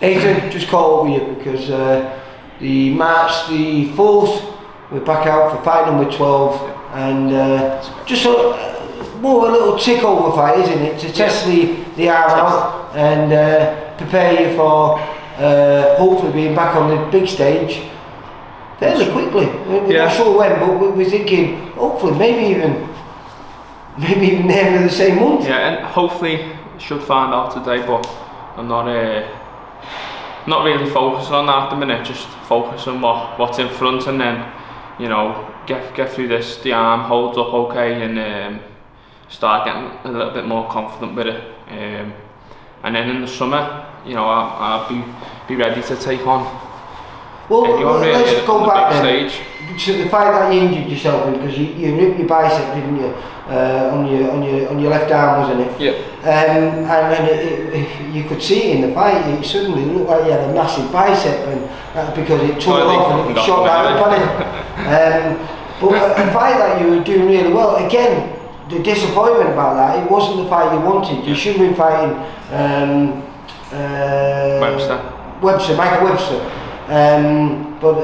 Ethan, just caught up with you because the March the 4th, we're back out for fight number 12, and just more a little tick over fight, isn't it? To test the arm out and prepare you for hopefully being back on the big stage fairly quickly. We're not sure when, but we're thinking hopefully maybe even the end of the same month. Yeah, and hopefully should find out today, but I'm not really focusing on that at the minute. Just focus on what's in front, and then get through this. The arm holds up okay, and start getting a little bit more confident with it. And then in the summer, I'll be ready to take on. Well, let's go back then stage. to the fight that you injured yourself in, because you ripped your bicep, didn't you? On your left arm, wasn't it? Yeah. And you could see it in the fight. It suddenly looked like you had a massive bicep, and that's because it tore off and it shot down upon it. But a fight that you were doing really well. Again, the disappointment about that, it wasn't the fight you wanted. You should have been fighting Michael Webster. But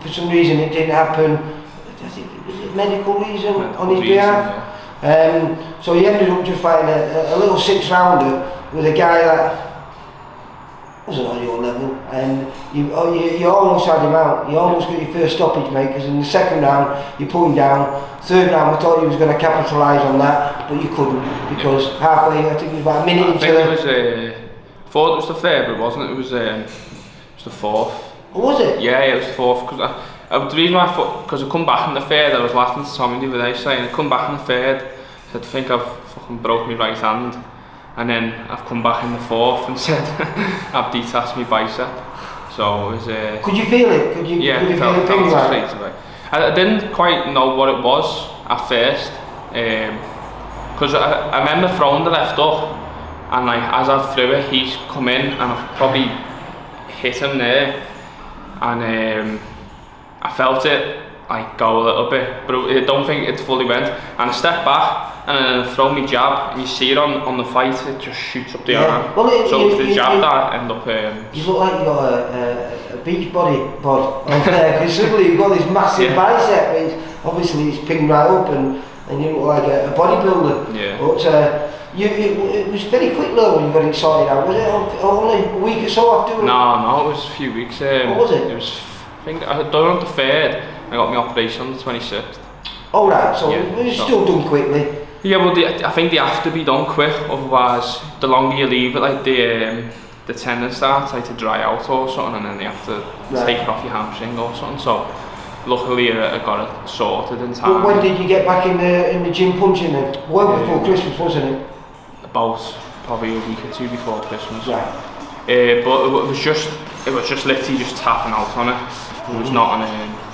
for some reason it didn't happen. Was it medical reason on his behalf? So he ended up just fighting a little 6-rounder with a guy that wasn't on your level, and you almost had him out. You almost got your first stoppage, mate, because in the second round you put him down. Third round we thought he was going to capitalise on that, but you couldn't, because halfway, I think it was about a minute into it was thought it was the third, but it wasn't. It was the fourth. Oh, was it? Yeah, it was the fourth. Because the reason why I thought, because I come back in the third, I was laughing to Tommy the other day saying, I come back in the third, I think I've fucking broke my right hand, and then I've come back in the fourth and said I've detached my bicep. So it was. Could you feel it? Could you feel it straight away. I didn't quite know what it was at first, because I remember throwing the left up, and like as I threw it, he's come in and I've probably hit him there, and I felt it like go a little bit, but I don't think it fully went. And I stepped back and then I throw my jab, and you see it on the fight, it just shoots up the arm. Well, so it was the jab that ended up. You look like you got a beach body bod on there, because suddenly you've got this massive bicep. Obviously it's pinned right up, and you look like a bodybuilder. Yeah. But it was very quick though when you got it sorted out. Was it only a week or so after? No, it was a few weeks. What was it? It was, I think I done on the 3rd. I got my operation on the 26th. Oh right, so it was still done quickly. Yeah, well, I think they have to be done quick, otherwise the longer you leave it, like the tendon starts like to dry out or something, and then they have to take it off your hamstring or something. So luckily I got it sorted in time. But when did you get back in the gym punching then? Well before Christmas, wasn't it? About probably a week or two before Christmas. Right. But it was just literally just tapping out on it. It was not on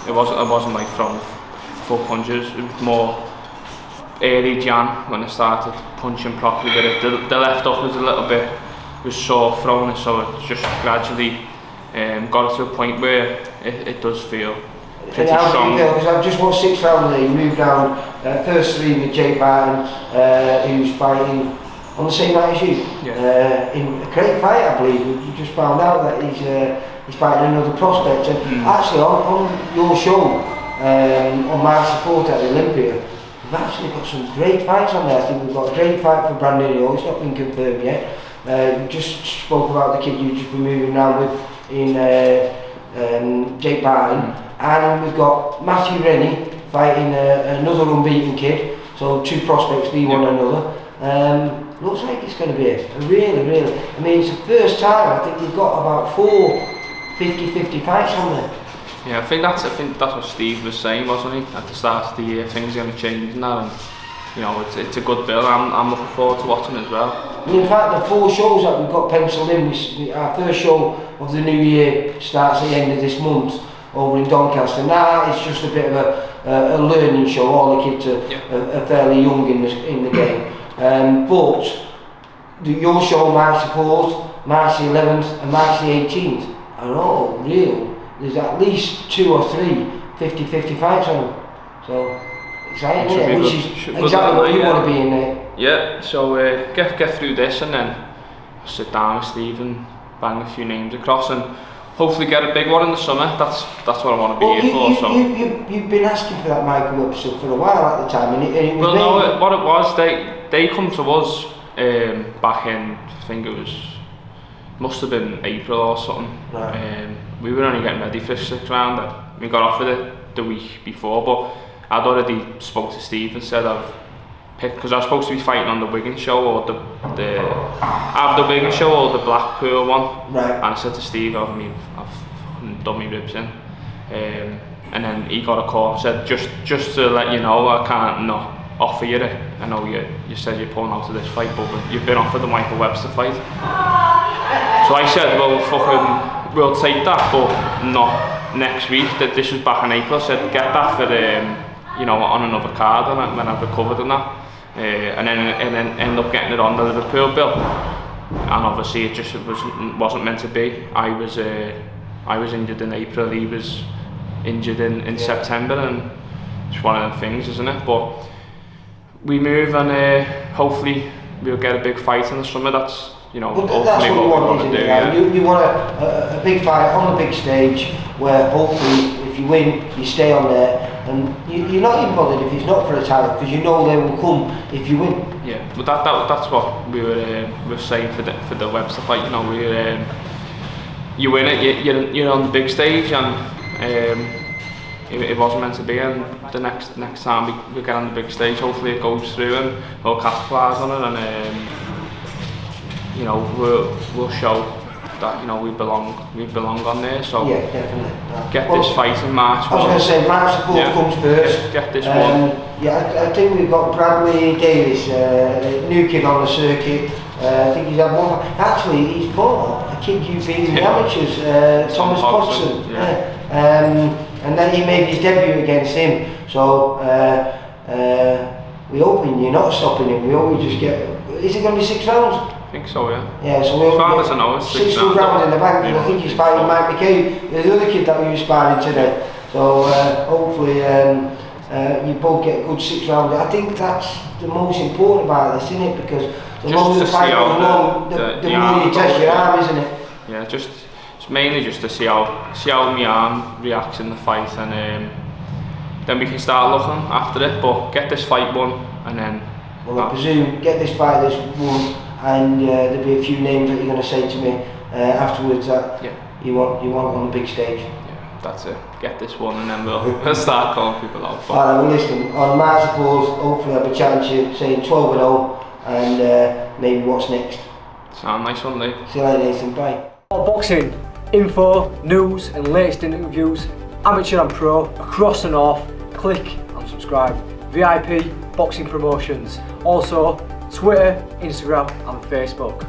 it wasn't like throwing full punches. It was more early Jan when I started punching properly with it. The left up was sore throwing it, so it just gradually got to a point where it does feel pretty strong. Because I've just watched 6 rounds there. You moved down first 3 with Jake Barton, who's fighting on the same night as you. Yeah. In a great fight, I believe. You just found out that he's fighting another prospect. And actually on your show on March 4th at the Olympia, we've actually got some great fights on there. I think we've got a great fight for Brandon Hill. It's not been confirmed yet. We just spoke about the kid you've just been moving around with in Jake Barton, and we've got Matthew Rennie fighting another unbeaten kid. So 2 prospects v one another. Looks like it's going to be a really, I mean, it's the first time I think you've got about 4 50-50 fights on there. Yeah, I think that's what Steve was saying, wasn't he? At the start of the year, things are going to change now, and it's a good bill. I'm looking forward to watching as well. And in fact, the 4 shows that we've got penciled in, our first show of the new year starts at the end of this month over in Doncaster. Now it's just a bit of a learning show. All the kids are fairly young in the game. But your show, March the 4th, March the 11th and March the 18th are all real. There's at least 2 or 3 50-50 fights on them. So exciting, isn't it? Which is exactly what you want to be in there. Yeah, so get through this and then sit down with Steve and bang a few names across and hopefully get a big one in the summer. That's what I want to be here for. So you've been asking for that Michael Webb stuff for a while at the time, and it was. Well, no, what it was, they come to us back in, I think it must have been April or something. Right. We were only getting ready for 6th round. We got offered it the week before, but I'd already spoke to Steve and said I've picked, because I was supposed to be fighting on the Wigan show or the Wigan show or the Blackpool one. Right. And I said to Steve, I've done my ribs in. And then he got a call and said, just to let you know, I can't not offer you it. I know you said you're pulling out of this fight, but you've been offered the Michael Webster fight. So I said, well, fucking, we'll take that, but not next week. That this was back in April. I said, get that for on another card when I've recovered and that. And then end up getting it on the Liverpool bill. And obviously it wasn't meant to be. I was injured in April. He was injured in September, and it's one of them things, isn't it? But we move, and hopefully we'll get a big fight in the summer. That's hopefully that's what you want, to do. Yeah. You want a big fight on the big stage where hopefully if you win, you stay on there, and you're not even bothered if it's not for a title, because you know they will come if you win. Yeah, but that's what we were saying for the Webster fight. You win it, you're on the big stage, and it wasn't meant to be. And the next time we get on the big stage, hopefully it goes through and we'll capitalise on it, and we'll show that we belong on there. So yeah, definitely. Get this fight in March. I was going to say March the 4th comes first. Get this one. Yeah, I think we've got Bradley Davis, new kid on the circuit. I think he's had one. Actually, he's fought a kid you've been in the amateurs, Thomas Hodgson. And then he made his debut against him. So we're hoping you're not stopping him. We always just get. Is it going to be 6 rounds? I think so, yeah. Yeah, so we'll get 6 rounds in the bank, and I think he's fighting Mike McKay, the other kid that we were sparring today. So hopefully you both get a good 6 rounds. I think that's the most important about this, isn't it? Because the longer the fight goes along, the more you test your arm, isn't it? Yeah, it's mainly just to see how my arm reacts in the fight, and then we can start looking after it. But get this fight won, and then. Well, I presume get this fight won, and there'll be a few names that you're going to say to me afterwards that you want on the big stage. Yeah, that's it. Get this one, and then we'll start calling people out. Alright, well listen, on March the 4th, hopefully I'll be chatting to you, saying 12-0, and maybe what's next. Sound nice one, Lee. See you later, Nathan. Bye. Boxing info, news, and latest interviews, amateur and pro, across the north. Click and subscribe. VIP Boxing Promotions. Also, Twitter, Instagram, and Facebook.